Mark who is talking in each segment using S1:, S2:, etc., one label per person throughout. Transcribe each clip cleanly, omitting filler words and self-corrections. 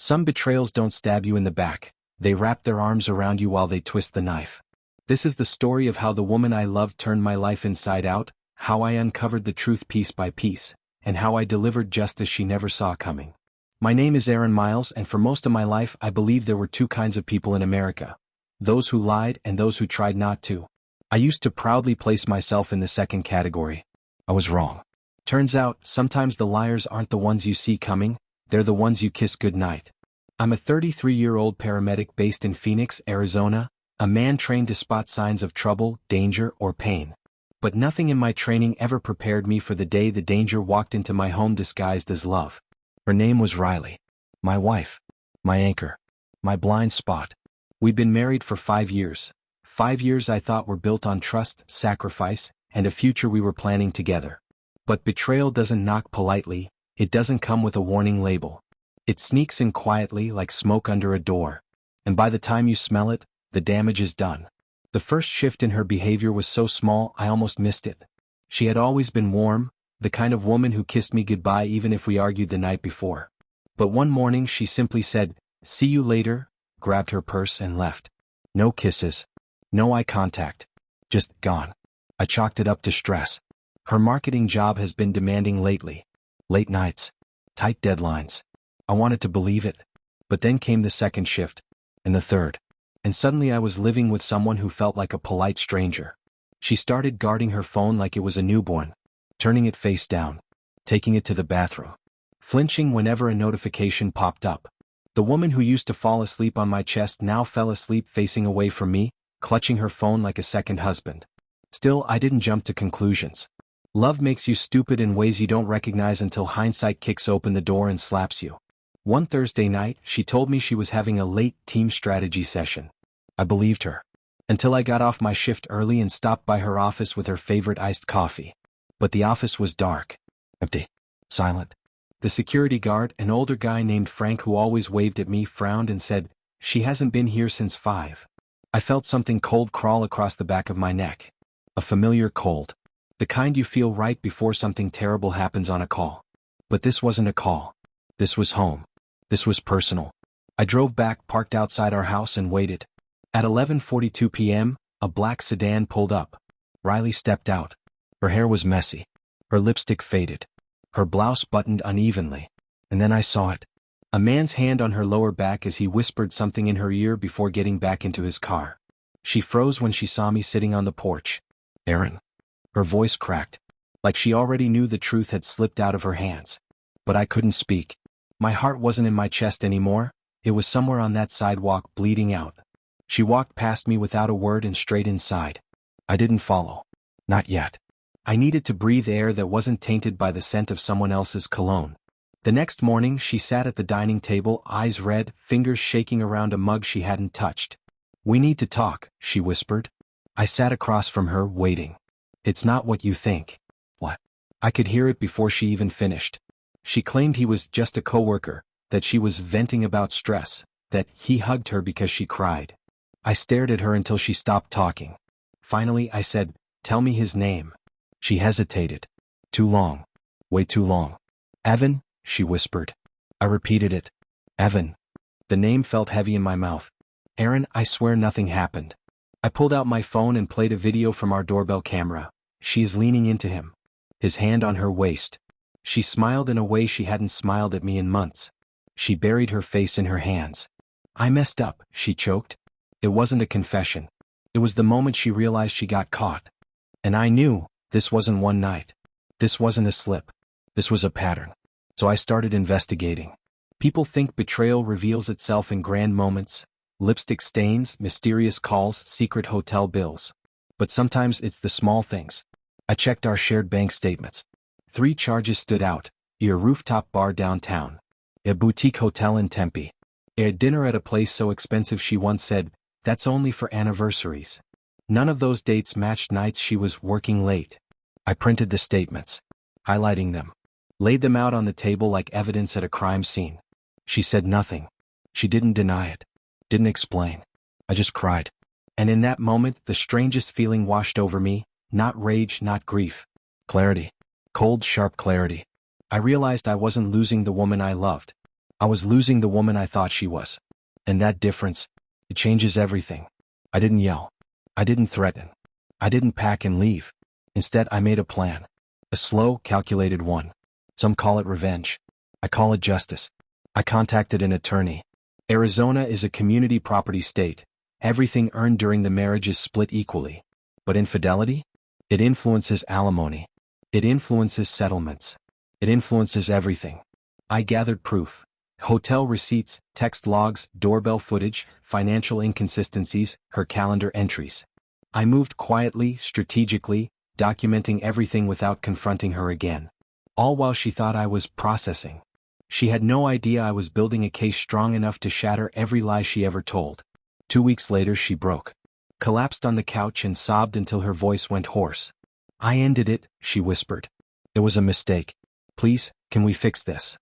S1: Some betrayals don't stab you in the back, they wrap their arms around you while they twist the knife. This is the story of how the woman I loved turned my life inside out, how I uncovered the truth piece by piece, and how I delivered justice she never saw coming. My name is Aaron Miles, and for most of my life I believed there were two kinds of people in America: those who lied and those who tried not to. I used to proudly place myself in the second category. I was wrong. Turns out, sometimes the liars aren't the ones you see coming, they're the ones you kiss goodnight. I'm a 33-year-old paramedic based in Phoenix, Arizona, a man trained to spot signs of trouble, danger, or pain. But nothing in my training ever prepared me for the day the danger walked into my home disguised as love. Her name was Riley. My wife. My anchor. My blind spot. We'd been married for 5 years. 5 years I thought were built on trust, sacrifice, and a future we were planning together. But betrayal doesn't knock politely, it doesn't come with a warning label. It sneaks in quietly like smoke under a door. And by the time you smell it, the damage is done. The first shift in her behavior was so small I almost missed it. She had always been warm, the kind of woman who kissed me goodbye even if we argued the night before. But one morning she simply said, "See you later," grabbed her purse and left. No kisses. No eye contact. Just gone. I chalked it up to stress. Her marketing job has been demanding lately. Late nights. Tight deadlines. I wanted to believe it. But then came the second shift. And the third. And suddenly I was living with someone who felt like a polite stranger. She started guarding her phone like it was a newborn. Turning it face down. Taking it to the bathroom. Flinching whenever a notification popped up. The woman who used to fall asleep on my chest now fell asleep facing away from me, clutching her phone like a second husband. Still, I didn't jump to conclusions. Love makes you stupid in ways you don't recognize until hindsight kicks open the door and slaps you. One Thursday night, she told me she was having a late team strategy session. I believed her. Until I got off my shift early and stopped by her office with her favorite iced coffee. But the office was dark. Empty. Silent. The security guard, an older guy named Frank who always waved at me, frowned and said, "She hasn't been here since 5. I felt something cold crawl across the back of my neck. A familiar cold. The kind you feel right before something terrible happens on a call. But this wasn't a call. This was home. This was personal. I drove back, parked outside our house and waited. At 11:42 p.m., a black sedan pulled up. Riley stepped out. Her hair was messy. Her lipstick faded. Her blouse buttoned unevenly. And then I saw it. A man's hand on her lower back as he whispered something in her ear before getting back into his car. She froze when she saw me sitting on the porch. "Aaron." Her voice cracked. Like she already knew the truth had slipped out of her hands. But I couldn't speak. My heart wasn't in my chest anymore, it was somewhere on that sidewalk bleeding out. She walked past me without a word and straight inside. I didn't follow. Not yet. I needed to breathe air that wasn't tainted by the scent of someone else's cologne. The next morning she sat at the dining table, eyes red, fingers shaking around a mug she hadn't touched. "We need to talk," she whispered. I sat across from her, waiting. "It's not what you think." "What?" I could hear it before she even finished. She claimed he was just a coworker, that she was venting about stress, that he hugged her because she cried. I stared at her until she stopped talking. Finally I said, "Tell me his name." She hesitated. "Too long. Way too long." "Evan," she whispered. I repeated it. "Evan." The name felt heavy in my mouth. "Aaron, I swear nothing happened." I pulled out my phone and played a video from our doorbell camera. She is leaning into him. His hand on her waist. She smiled in a way she hadn't smiled at me in months. She buried her face in her hands. "I messed up," she choked. It wasn't a confession. It was the moment she realized she got caught. And I knew, this wasn't one night. This wasn't a slip. This was a pattern. So I started investigating. People think betrayal reveals itself in grand moments, lipstick stains, mysterious calls, secret hotel bills. But sometimes it's the small things. I checked our shared bank statements. 3 charges stood out: a rooftop bar downtown, a boutique hotel in Tempe, a dinner at a place so expensive she once said, "That's only for anniversaries." None of those dates matched nights she was working late. I printed the statements, highlighting them, laid them out on the table like evidence at a crime scene. She said nothing. She didn't deny it. Didn't explain. I just cried. And in that moment, the strangest feeling washed over me, not rage, not grief. Clarity. Cold, sharp clarity. I realized I wasn't losing the woman I loved. I was losing the woman I thought she was. And that difference, it changes everything. I didn't yell. I didn't threaten. I didn't pack and leave. Instead, I made a plan. A slow, calculated one. Some call it revenge. I call it justice. I contacted an attorney. Arizona is a community property state. Everything earned during the marriage is split equally. But infidelity? It influences alimony. It influences settlements. It influences everything. I gathered proof. Hotel receipts, text logs, doorbell footage, financial inconsistencies, her calendar entries. I moved quietly, strategically, documenting everything without confronting her again. All while she thought I was processing. She had no idea I was building a case strong enough to shatter every lie she ever told. 2 weeks later she broke. Collapsed on the couch and sobbed until her voice went hoarse. I ended it, she whispered. It was a mistake. Please, can we fix this?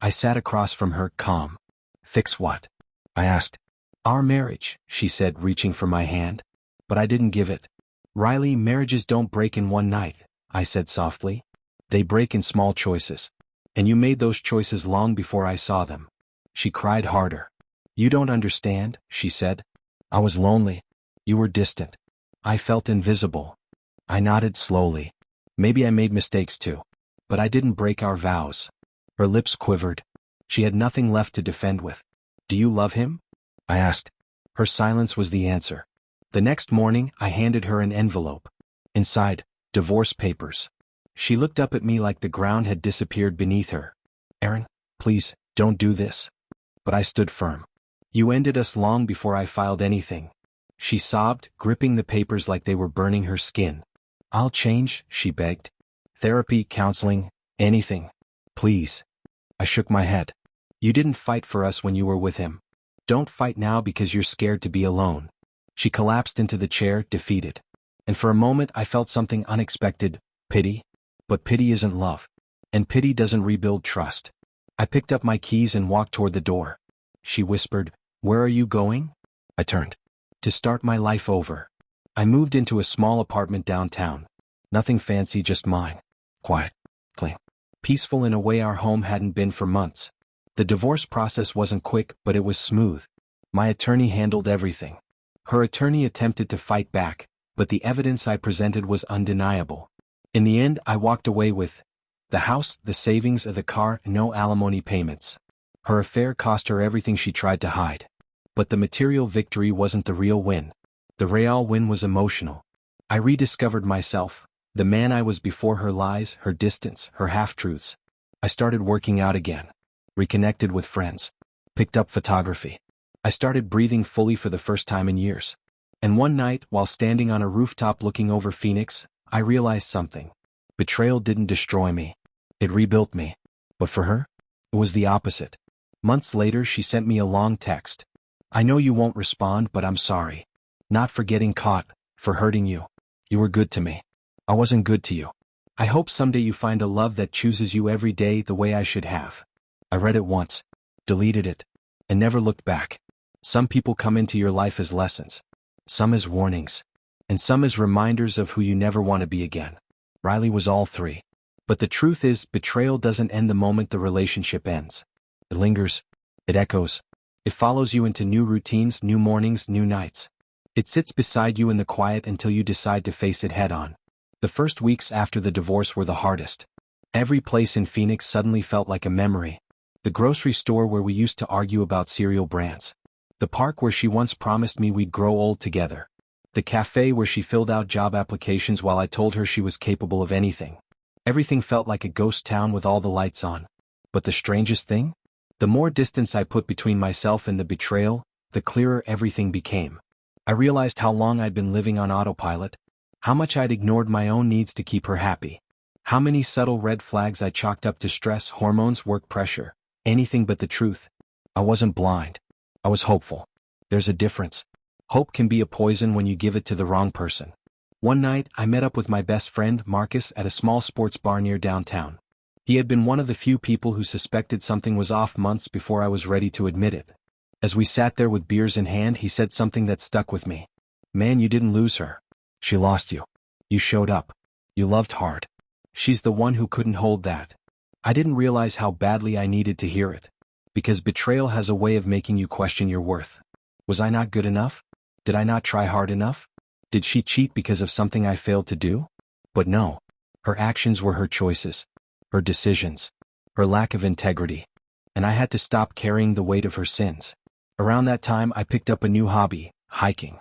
S1: I sat across from her, calm. Fix what? I asked. Our marriage, she said, reaching for my hand. But I didn't give it. Riley, marriages don't break in one night, I said softly. They break in small choices. And you made those choices long before I saw them. She cried harder. You don't understand, she said. I was lonely. You were distant. I felt invisible. I nodded slowly. Maybe I made mistakes too. But I didn't break our vows. Her lips quivered. She had nothing left to defend with. Do you love him? I asked. Her silence was the answer. The next morning, I handed her an envelope. Inside, divorce papers. She looked up at me like the ground had disappeared beneath her. Aaron, please, don't do this. But I stood firm. You ended us long before I filed anything. She sobbed, gripping the papers like they were burning her skin. I'll change, she begged. Therapy, counseling, anything. Please. I shook my head. You didn't fight for us when you were with him. Don't fight now because you're scared to be alone. She collapsed into the chair, defeated. And for a moment I felt something unexpected, pity. But pity isn't love. And pity doesn't rebuild trust. I picked up my keys and walked toward the door. She whispered, Where are you going? I turned. To start my life over. I moved into a small apartment downtown. Nothing fancy, just mine. Quiet. Clean. Peaceful in a way our home hadn't been for months. The divorce process wasn't quick, but it was smooth. My attorney handled everything. Her attorney attempted to fight back, but the evidence I presented was undeniable. In the end, I walked away with the house, the savings of the car, no alimony payments. Her affair cost her everything she tried to hide. But the material victory wasn't the real win. The real win was emotional. I rediscovered myself, the man I was before her lies, her distance, her half-truths. I started working out again. Reconnected with friends. Picked up photography. I started breathing fully for the first time in years. And one night, while standing on a rooftop looking over Phoenix, I realized something. Betrayal didn't destroy me. It rebuilt me. But for her, it was the opposite. Months later, she sent me a long text. I know you won't respond, but I'm sorry. Not for getting caught, for hurting you. You were good to me. I wasn't good to you. I hope someday you find a love that chooses you every day the way I should have. I read it once, deleted it, and never looked back. Some people come into your life as lessons. Some as warnings. And some as reminders of who you never want to be again. Riley was all three. But the truth is, betrayal doesn't end the moment the relationship ends. It lingers. It echoes. It follows you into new routines, new mornings, new nights. It sits beside you in the quiet until you decide to face it head-on. The first weeks after the divorce were the hardest. Every place in Phoenix suddenly felt like a memory. The grocery store where we used to argue about cereal brands. The park where she once promised me we'd grow old together. The cafe where she filled out job applications while I told her she was capable of anything. Everything felt like a ghost town with all the lights on. But the strangest thing? The more distance I put between myself and the betrayal, the clearer everything became. I realized how long I'd been living on autopilot, how much I'd ignored my own needs to keep her happy, how many subtle red flags I chalked up to stress, hormones, work pressure, anything but the truth. I wasn't blind. I was hopeful. There's a difference. Hope can be a poison when you give it to the wrong person. One night, I met up with my best friend, Marcus, at a small sports bar near downtown. He had been one of the few people who suspected something was off months before I was ready to admit it. As we sat there with beers in hand, he said something that stuck with me. Man, you didn't lose her. She lost you. You showed up. You loved hard. She's the one who couldn't hold that. I didn't realize how badly I needed to hear it. Because betrayal has a way of making you question your worth. Was I not good enough? Did I not try hard enough? Did she cheat because of something I failed to do? But no. Her actions were her choices, her decisions, her lack of integrity. And I had to stop carrying the weight of her sins. Around that time I picked up a new hobby, hiking.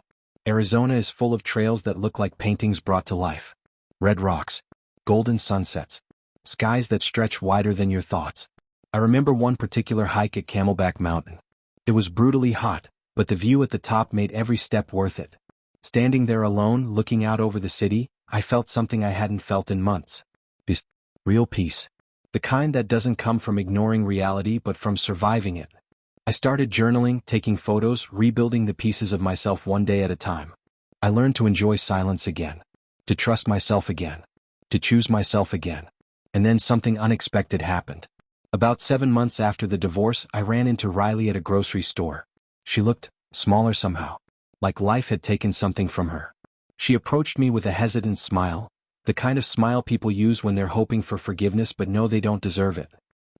S1: Arizona is full of trails that look like paintings brought to life. Red rocks, golden sunsets, skies that stretch wider than your thoughts. I remember one particular hike at Camelback Mountain. It was brutally hot, but the view at the top made every step worth it. Standing there alone, looking out over the city, I felt something I hadn't felt in months. Peace. Real peace. The kind that doesn't come from ignoring reality but from surviving it. I started journaling, taking photos, rebuilding the pieces of myself one day at a time. I learned to enjoy silence again, to trust myself again, to choose myself again. And then something unexpected happened. About 7 months after the divorce, I ran into Riley at a grocery store. She looked smaller somehow, like life had taken something from her. She approached me with a hesitant smile, the kind of smile people use when they're hoping for forgiveness but know they don't deserve it.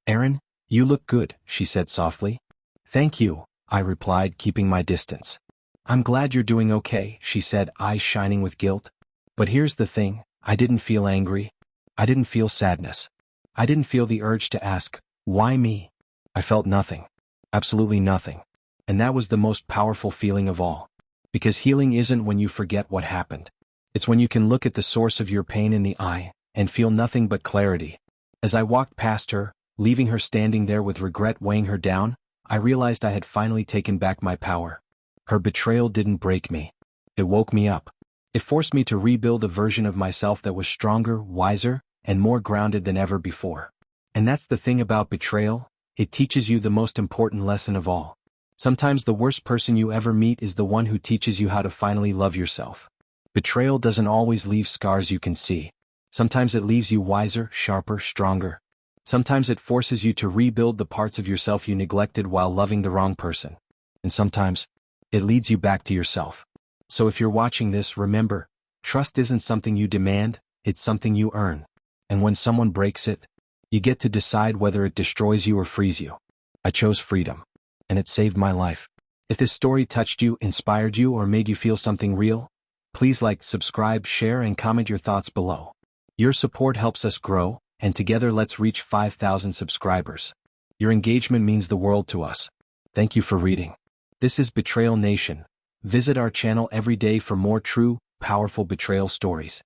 S1: "Aaron, you look good," she said softly. "Thank you," I replied, keeping my distance. "I'm glad you're doing okay," she said, eyes shining with guilt. But here's the thing, I didn't feel angry. I didn't feel sadness. I didn't feel the urge to ask, why me? I felt nothing. Absolutely nothing. And that was the most powerful feeling of all. Because healing isn't when you forget what happened. It's when you can look at the source of your pain in the eye and feel nothing but clarity. As I walked past her, leaving her standing there with regret weighing her down, I realized I had finally taken back my power. Her betrayal didn't break me. It woke me up. It forced me to rebuild a version of myself that was stronger, wiser, and more grounded than ever before. And that's the thing about betrayal, it teaches you the most important lesson of all. Sometimes the worst person you ever meet is the one who teaches you how to finally love yourself. Betrayal doesn't always leave scars you can see. Sometimes it leaves you wiser, sharper, stronger. Sometimes it forces you to rebuild the parts of yourself you neglected while loving the wrong person. And sometimes, it leads you back to yourself. So if you're watching this, remember, trust isn't something you demand, it's something you earn. And when someone breaks it, you get to decide whether it destroys you or frees you. I chose freedom. And it saved my life. If this story touched you, inspired you, or made you feel something real, please like, subscribe, share, and comment your thoughts below. Your support helps us grow, and together let's reach 5,000 subscribers. Your engagement means the world to us. Thank you for reading. This is Betrayal Nation. Visit our channel every day for more true, powerful betrayal stories.